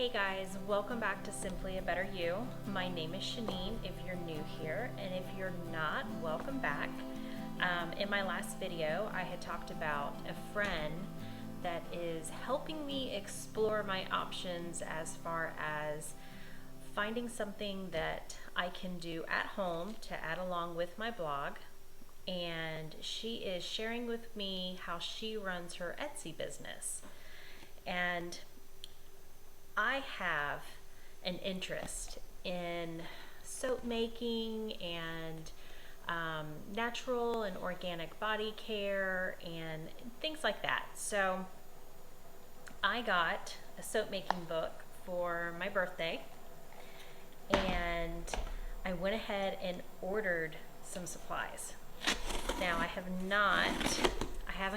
Hey guys, welcome back to Simply a Better You. My name is Shanine if you're new here, and if you're not, welcome back. In my last video, I had talked about a friend that is helping me explore my options as far as finding something that I can do at home to add along with my blog. And she is sharing with me how she runs her Etsy business. And I have an interest in soap making and natural and organic body care and things like that. So I got a soap making book for my birthday, and I went ahead and ordered some supplies. Now I haven't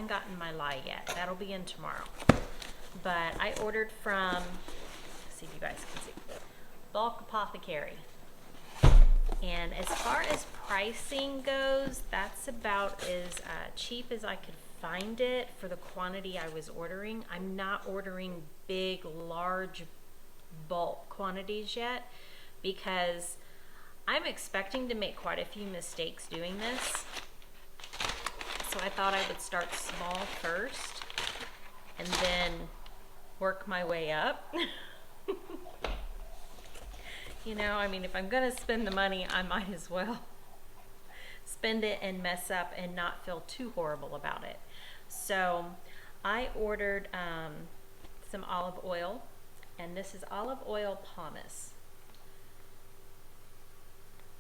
gotten my lye yet. That'll be in tomorrow. But I ordered from, see if you guys can see, Bulk Apothecary. And as far as pricing goes, that's about as cheap as I could find it for the quantity I was ordering. I'm not ordering big, large bulk quantities yet because I'm expecting to make quite a few mistakes doing this. So I thought I would start small first and then work my way up. You know, I mean, if I'm gonna spend the money, I might as well spend it and mess up and not feel too horrible about it. So I ordered some olive oil, and this is olive oil pumice.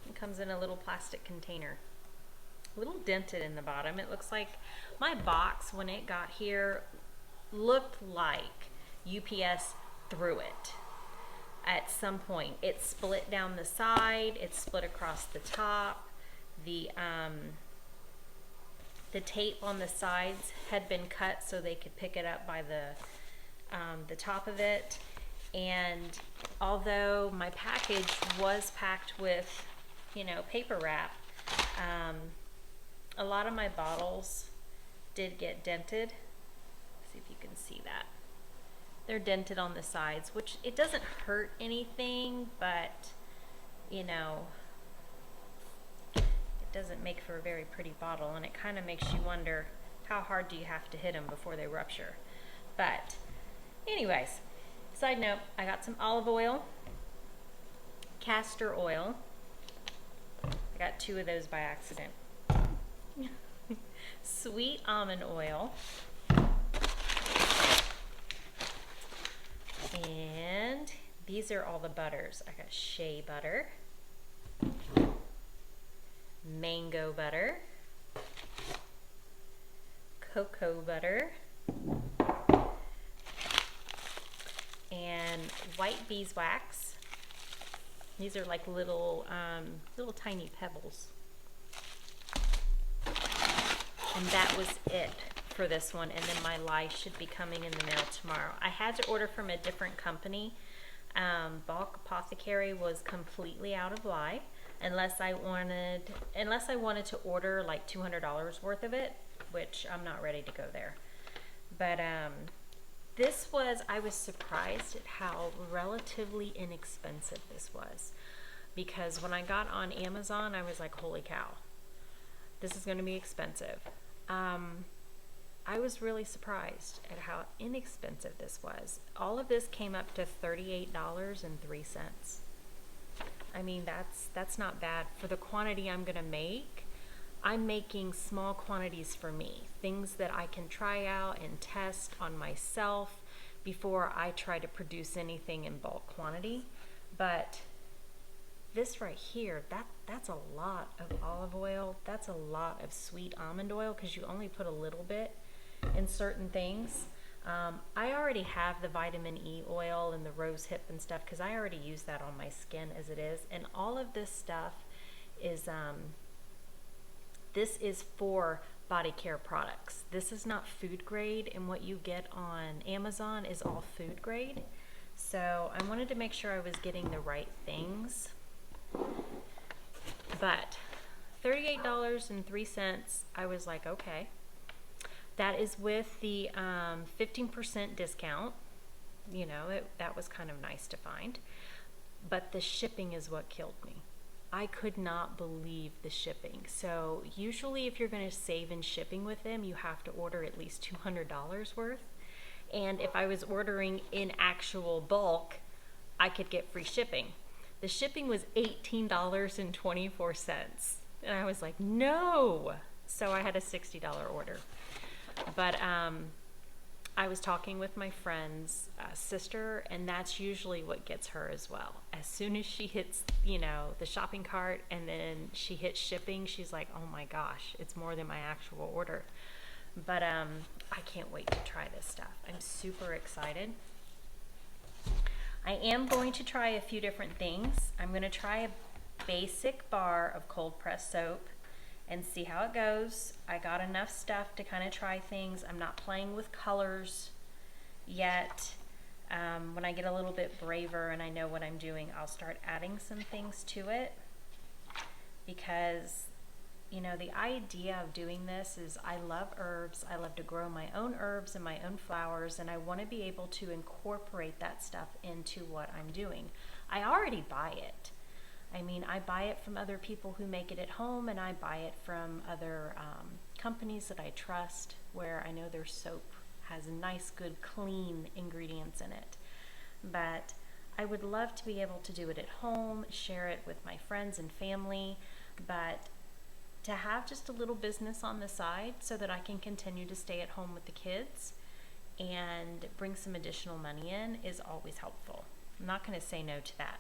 It comes in a little plastic container, a little dented in the bottom. It looks like my box when it got here looked like UPS threw it at some point. It split down the side, it split across the top. The tape on the sides had been cut so they could pick it up by the top of it. And although my package was packed with, you know, paper wrap, a lot of my bottles did get dented. Let's see if you can see that. They're dented on the sides, which it doesn't hurt anything, but you know, it doesn't make for a very pretty bottle, and it kind of makes you wonder how hard do you have to hit them before they rupture. But anyways, side note, I got some olive oil, castor oil. I got 2 of those by accident. Sweet almond oil. And these are all the butters. I got shea butter, mango butter, cocoa butter, and white beeswax. These are like little tiny pebbles. And that was it for this one, and then my lye should be coming in the mail tomorrow. I had to order from a different company. Bulk Apothecary was completely out of lye, unless I wanted to order like $200 worth of it, which I'm not ready to go there. But I was surprised at how relatively inexpensive this was, because when I got on Amazon, I was like, holy cow, this is going to be expensive. I was really surprised at how inexpensive this was. All of this came up to $38.03. I mean, that's not bad for the quantity I'm gonna make. I'm making small quantities for me, things that I can try out and test on myself before I try to produce anything in bulk quantity. But this right here, that's a lot of olive oil. That's a lot of sweet almond oil, because you only put a little bit in certain things. I already have the vitamin E oil and the rose hip and stuff, because I already use that on my skin as it is. And all of this stuff is this is for body care products. This is not food grade, and what you get on Amazon is all food grade. So I wanted to make sure I was getting the right things. But $38.03, I was like, okay. That is with the 15% discount. you know, that was kind of nice to find. But the shipping is what killed me. I could not believe the shipping. So usually if you're going to save in shipping with them, you have to order at least $200 worth. And if I was ordering in actual bulk, I could get free shipping. The shipping was $18.24. And I was like, no. So I had a $60 order. But I was talking with my friend's sister, and that's usually what gets her as well. As soon as she hits, you know, the shopping cart and then she hits shipping, she's like, oh my gosh, it's more than my actual order. But I can't wait to try this stuff. I'm super excited. I am going to try a few different things. I'm going to try a basic bar of cold press soap and see how it goes. I got enough stuff to kind of try things. I'm not playing with colors yet. When I get a little bit braver and I know what I'm doing, I'll start adding some things to it, because you know, the idea of doing this is I love herbs. I love to grow my own herbs and my own flowers, and I want to be able to incorporate that stuff into what I'm doing. I already buy it. I mean, I buy it from other people who make it at home, and I buy it from other companies that I trust, where I know their soap has nice, good, clean ingredients in it. But I would love to be able to do it at home, share it with my friends and family, but to have just a little business on the side so that I can continue to stay at home with the kids and bring some additional money in is always helpful. I'm not going to say no to that.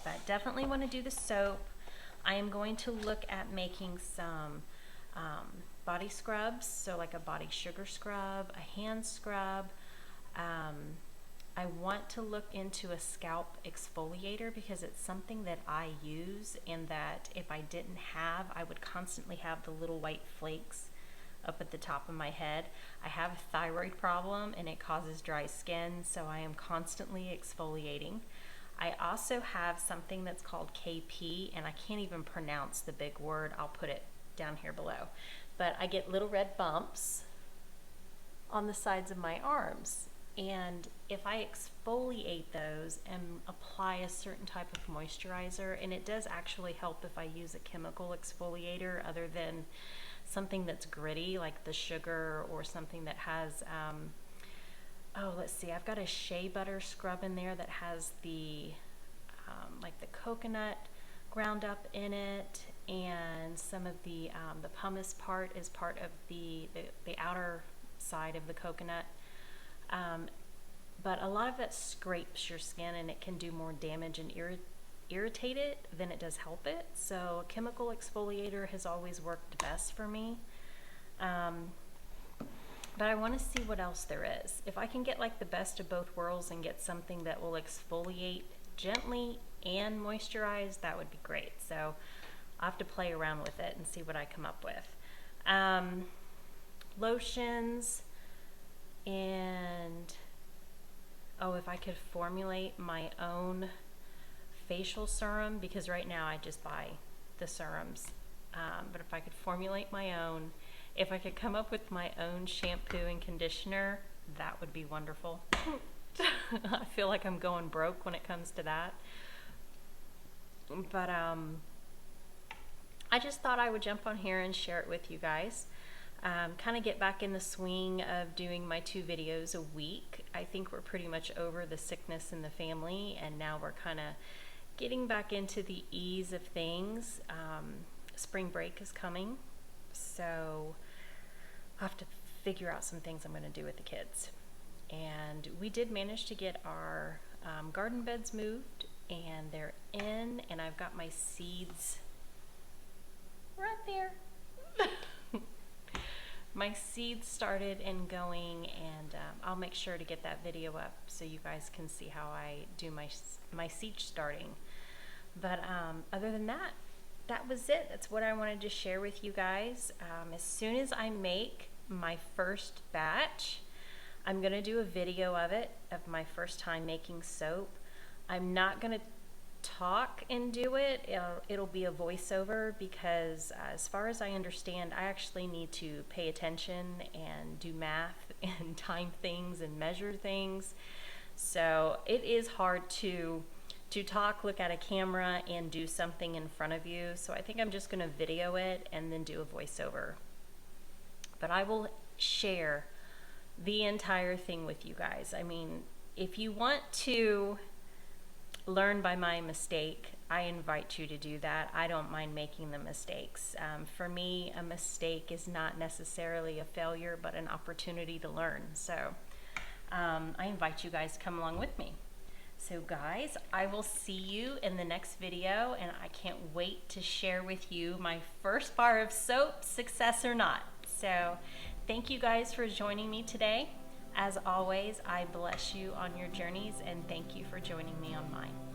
But definitely want to do the soap. I am going to look at making some body scrubs, so like a body sugar scrub, a hand scrub. I want to look into a scalp exfoliator, because it's something that I use, and that if I didn't have, I would constantly have the little white flakes up at the top of my head. I have a thyroid problem and it causes dry skin, so I am constantly exfoliating. I also have something that's called KP, and I can't even pronounce the big word. I'll put it down here below. But I get little red bumps on the sides of my arms. And if I exfoliate those and apply a certain type of moisturizer, and it does actually help if I use a chemical exfoliator other than something that's gritty like the sugar, or something that has, oh, let's see, I've got a shea butter scrub in there that has the, like the coconut ground up in it, and some of the pumice part is part of the outer side of the coconut. But a lot of it scrapes your skin, and it can do more damage and irritate it than it does help it. So a chemical exfoliator has always worked best for me. But I want to see what else there is. If I can get like the best of both worlds and get something that will exfoliate gently and moisturize, that would be great. So I'll have to play around with it and see what I come up with. Lotions, and oh, if I could formulate my own facial serum, because right now I just buy the serums. But if I could formulate my own, if I could come up with my own shampoo and conditioner, that would be wonderful. I feel like I'm going broke when it comes to that. But I just thought I would jump on here and share it with you guys. Kind of get back in the swing of doing my 2 videos a week. I think we're pretty much over the sickness in the family, and now we're kind of getting back into the ease of things. Spring break is coming, so I'll have to figure out some things I'm going to do with the kids. And we did manage to get our garden beds moved, and they're in, and I've got my seeds right there. My seeds started and going, and I'll make sure to get that video up so you guys can see how I do my seed starting. But other than that, that was it. That's what I wanted to share with you guys. As soon as I make my first batch, I'm going to do a video of it, of my first time making soap. I'm not going to talk and do it, it'll be a voiceover, because as far as I understand, I actually need to pay attention and do math and time things and measure things. So it is hard to talk, look at a camera, and do something in front of you. So I think I'm just going to video it and then do a voiceover. But I will share the entire thing with you guys. I mean, if you want to learn by my mistake, I invite you to do that. I don't mind making the mistakes. For me, a mistake is not necessarily a failure, but an opportunity to learn. So I invite you guys to come along with me. So guys, I will see you in the next video, and I can't wait to share with you my first bar of soap, success or not. So thank you guys for joining me today. As always, I bless you on your journeys, and thank you for joining me on mine.